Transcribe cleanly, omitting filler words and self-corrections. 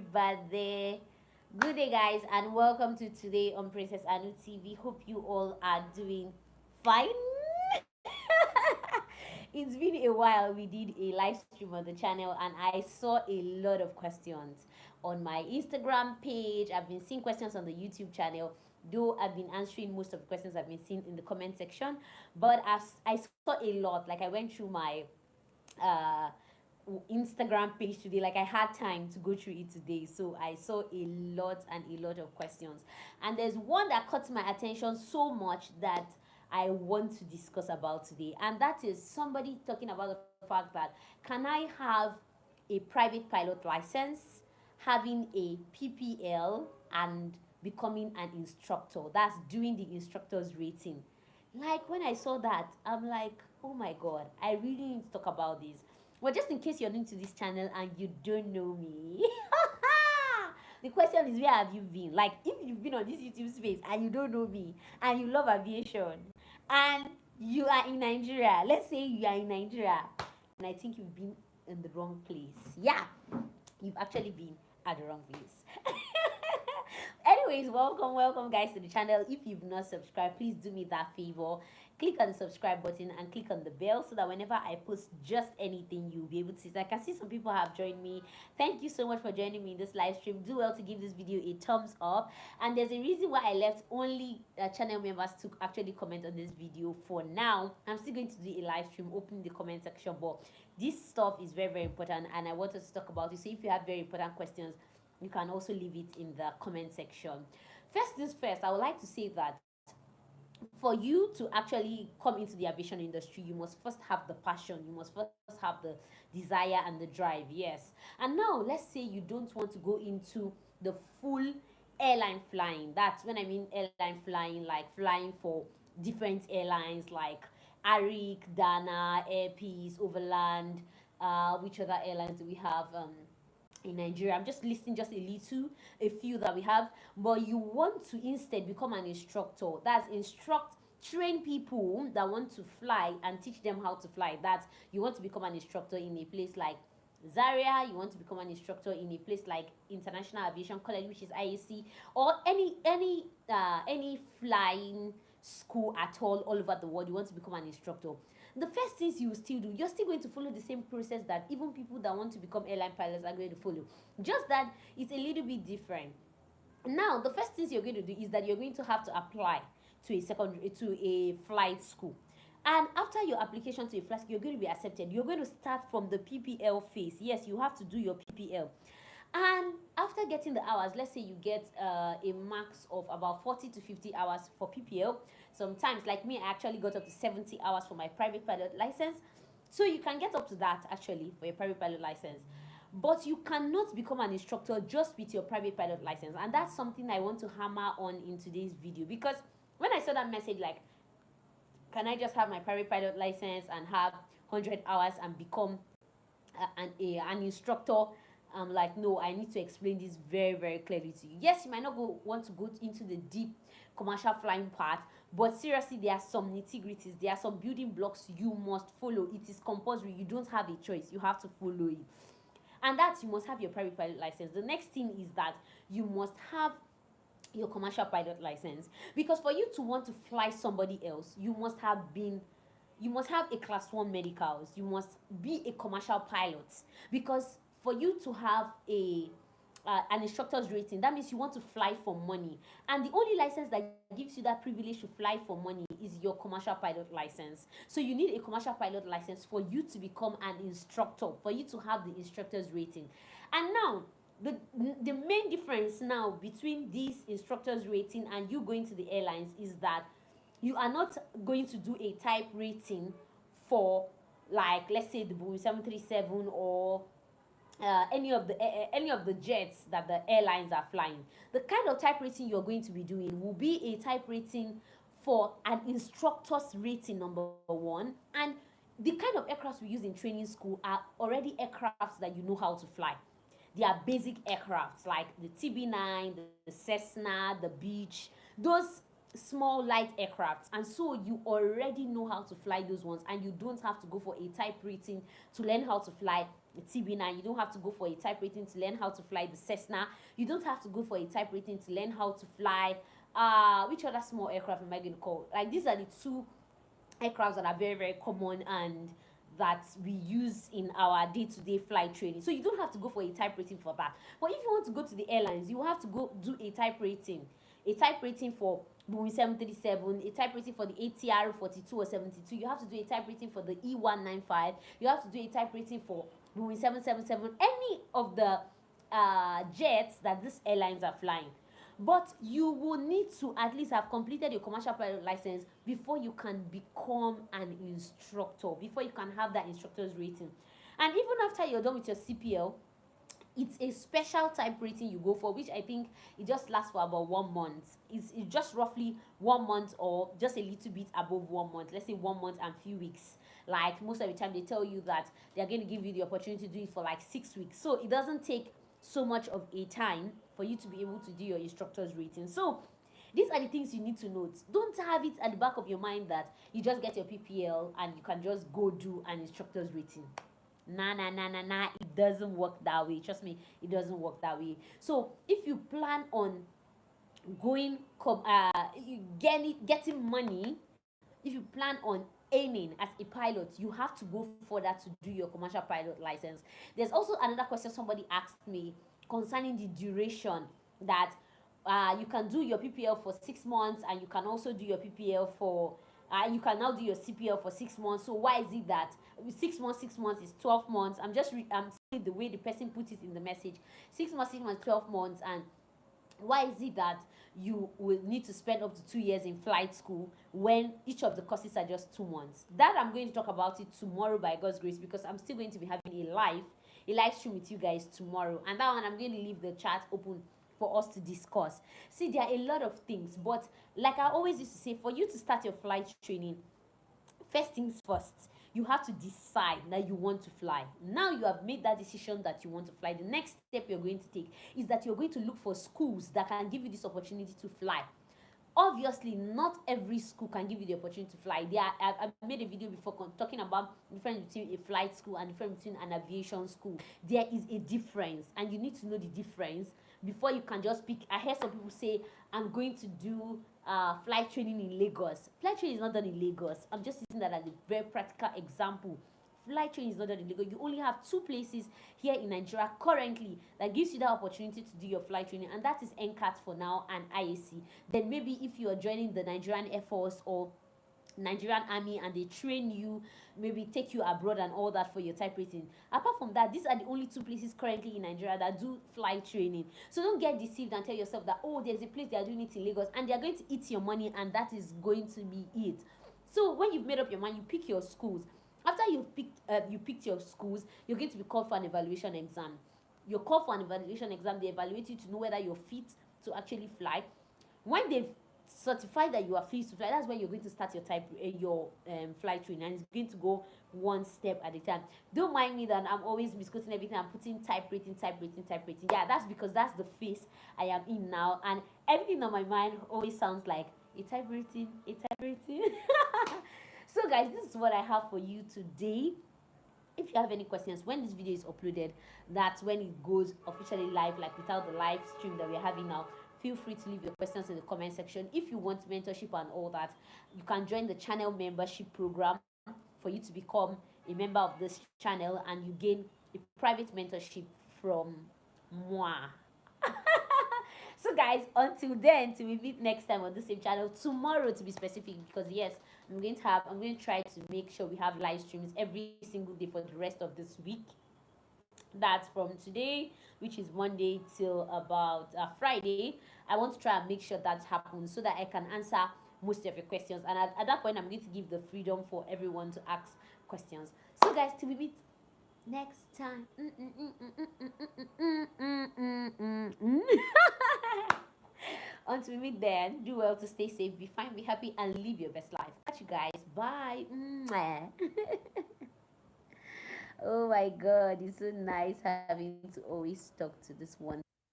everybody. Good day, guys, and welcome to today on Princess Anu TV. Hope you all are doing fine. It's been a while. We did a live stream on the channel, and I saw a lot of questions on my Instagram page. I've been seeing questions on the YouTube channel, though I've been answering most of the questions I've been seeing in the comment section. But as I saw a lot, like I went through my uh Instagram page today. Like I had time to go through it today, so I saw a lot and a lot of questions. And there's one that caught my attention so much that I want to discuss about today, and that is somebody talking about the fact that can I have a private pilot license, having a PPL, and becoming an instructor. That's doing the instructor's rating. Like when I saw that, I'm like, oh my god, I really need to talk about this. Well, just in case you're new to this channel and you don't know me, the question is, where have you been? Like, if you've been on this YouTube space and you don't know me and you love aviation and you are in Nigeria, let's say you are in Nigeria, and I think you've been in the wrong place. Yeah, you've actually been at the wrong place. Anyways, welcome guys to the channel. If you've not subscribed, please do me that favor. Click on the subscribe button and click on the bell so that whenever I post just anything, you'll be able to see. I can see some people have joined me. Thank you so much for joining me in this live stream. Do well to give this video a thumbs up. And there's a reason why I left only channel members to actually comment on this video for now. I'm still going to do a live stream, open the comment section, but this stuff is very important and I want us to talk about it. So if you have very important questions, you can also leave it in the comment section. First things first, I would like to say that for you to actually come into the aviation industry, you must first have the passion, you must first have the desire and the drive. Yes. And now let's say you don't want to go into the full airline flying. That's when I mean airline flying, like flying for different airlines like Arik, Dana, Air Peace, Overland. Which other airlines do we have? In Nigeria. I'm just listing just a few that we have. But you want to instead become an instructor. That's train people that want to fly and teach them how to fly. That you want to become an instructor in a place like Zaria, you want to become an instructor in a place like International Aviation College, which is IAC, or any flying school at all over the world. You want to become an instructor. The first things you still do, you're still going to follow the same process that even people that want to become airline pilots are going to follow, just that it's a little bit different. Now the first things you're going to do is that you're going to have to apply to a flight school. And after your application to a flight school, you're going to be accepted. You're going to start from the PPL phase. Yes, you have to do your PPL. And after getting the hours, let's say you get a max of about 40 to 50 hours for PPL. Sometimes, like me, I actually got up to 70 hours for my private pilot license. So you can get up to that actually for your private pilot license. But you cannot become an instructor just with your private pilot license. And that's something I want to hammer on in today's video. Because when I saw that message, like, can I just have my private pilot license and have 100 hours and become an instructor? I'm like, no, I need to explain this very clearly to you. Yes, you might not want to go into the deep commercial flying part, but seriously, there are some nitty-gritties. There are some building blocks you must follow. It is compulsory. You don't have a choice. You have to follow it. And that's, you must have your private pilot license. The next thing is that you must have your commercial pilot license, because for you to want to fly somebody else, you must have a class 1 medicals. You must be a commercial pilot, because for you to have an instructor's rating, that means you want to fly for money. And the only license that gives you that privilege to fly for money is your commercial pilot license. So you need a commercial pilot license for you to become an instructor, for you to have the instructor's rating. And now, the main difference now between this instructor's rating and you going to the airlines is that you are not going to do a type rating for, like, let's say the Boeing 737 or any of the jets that the airlines are flying. The kind of type rating you're going to be doing will be a type rating for an instructor's rating, number one. And the kind of aircrafts we use in training school are already aircrafts that you know how to fly. They are basic aircrafts like the TB9, the Cessna, the Beech, those small light aircrafts. And so you already know how to fly those ones, and you don't have to go for a type rating to learn how to fly TB9. You don't have to go for a type rating to learn how to fly the Cessna. You don't have to go for a type rating to learn how to fly which other small aircraft am I going to call? Like, these are the two aircrafts that are very, very common and that we use in our day-to-day flight training. So you don't have to go for a type rating for that. But if you want to go to the airlines, you have to go do a type rating. A type rating for Boeing 737, a type rating for the ATR 42 or 72. You have to do a type rating for the E195. You have to do a type rating for Boeing 777. Any of the jets that these airlines are flying. But you will need to at least have completed your commercial pilot license before you can become an instructor, before you can have that instructor's rating. And even after you're done with your CPL, it's a special type rating you go for, which I think it just lasts for about 1 month. It's just roughly 1 month or just a little bit above 1 month. Let's say 1 month and few weeks. Like, most of the time they tell you that they're going to give you the opportunity to do it for like 6 weeks. So it doesn't take so much of a time for you to be able to do your instructor's rating. So these are the things you need to note. Don't have it at the back of your mind that you just get your PPL and you can just go do an instructor's rating. Nah, it doesn't work that way. Trust me, it doesn't work that way. So if you plan on going getting money, if you plan on aiming as a pilot, you have to go further to do your commercial pilot license. There's also another question somebody asked me concerning the duration, that you can do your PPL for 6 months and you can also do your PPL for you can now do your CPL for 6 months. So why is it that 6 months is 12 months? I'm saying the way the person put it in the message. 6 months, 6 months, 12 months. And why is it that you will need to spend up to 2 years in flight school when each of the courses are just 2 months? That I'm going to talk about it tomorrow by God's grace, because I'm still going to be having a live stream with you guys tomorrow, and that one I'm going to leave the chat open for us to discuss. See, there are a lot of things, but like I always used to say, for you to start your flight training, first things first, you have to decide that you want to fly. Now you have made that decision that you want to fly. The next step you're going to take is that you're going to look for schools that can give you this opportunity to fly. Obviously, not every school can give you the opportunity to fly. I've made a video before talking about the difference between a flight school and the difference between an aviation school. There is a difference, and you need to know the difference before you can just pick. I heard some people say, I'm going to do flight training in Lagos. Flight training is not done in Lagos. I'm just using that as a very practical example. Flight training is not done in Lagos. You only have 2 places here in Nigeria currently that gives you that opportunity to do your flight training, and that is NCAT for now and IAC. Then maybe if you are joining the Nigerian Air Force or Nigerian Army and they train you, maybe take you abroad and all that for your type rating. Apart from that, these are the only 2 places currently in Nigeria that do flight training. So don't get deceived and tell yourself that, oh, there's a place they are doing it in Lagos and they are going to eat your money and that is going to be it. So when you've made up your mind, you pick your schools. After you've picked your schools, you're going to be called for an evaluation exam. You're called for an evaluation exam. They evaluate you to know whether you're fit to actually fly. When they've certified that you are fit to fly, that's when you're going to start your flight training, and it's going to go one step at a time. Don't mind me that I'm always misquoting everything. I'm putting type rating. Yeah, that's because that's the phase I am in now, and everything on my mind always sounds like a type rating. So guys, this is what I have for you today. If you have any questions when this video is uploaded, that's when it goes officially live, like without the live stream that we're having now. Feel free to leave your questions in the comment section. If you want mentorship and all that, you can join the channel membership program for you to become a member of this channel, and you gain a private mentorship from moi. So guys, until then, till we meet next time on the same channel tomorrow, to be specific, because yes, I'm going to try to make sure we have live streams every single day for the rest of this week. That's from today, which is Monday, till about Friday. I want to try and make sure that happens so that I can answer most of your questions, and at that point I'm going to give the freedom for everyone to ask questions. So guys, till we meet next time. Until we meet then, do well to stay safe, be fine, be happy, and live your best life. Catch you guys. Bye. Oh my god, it's so nice having to always talk to this one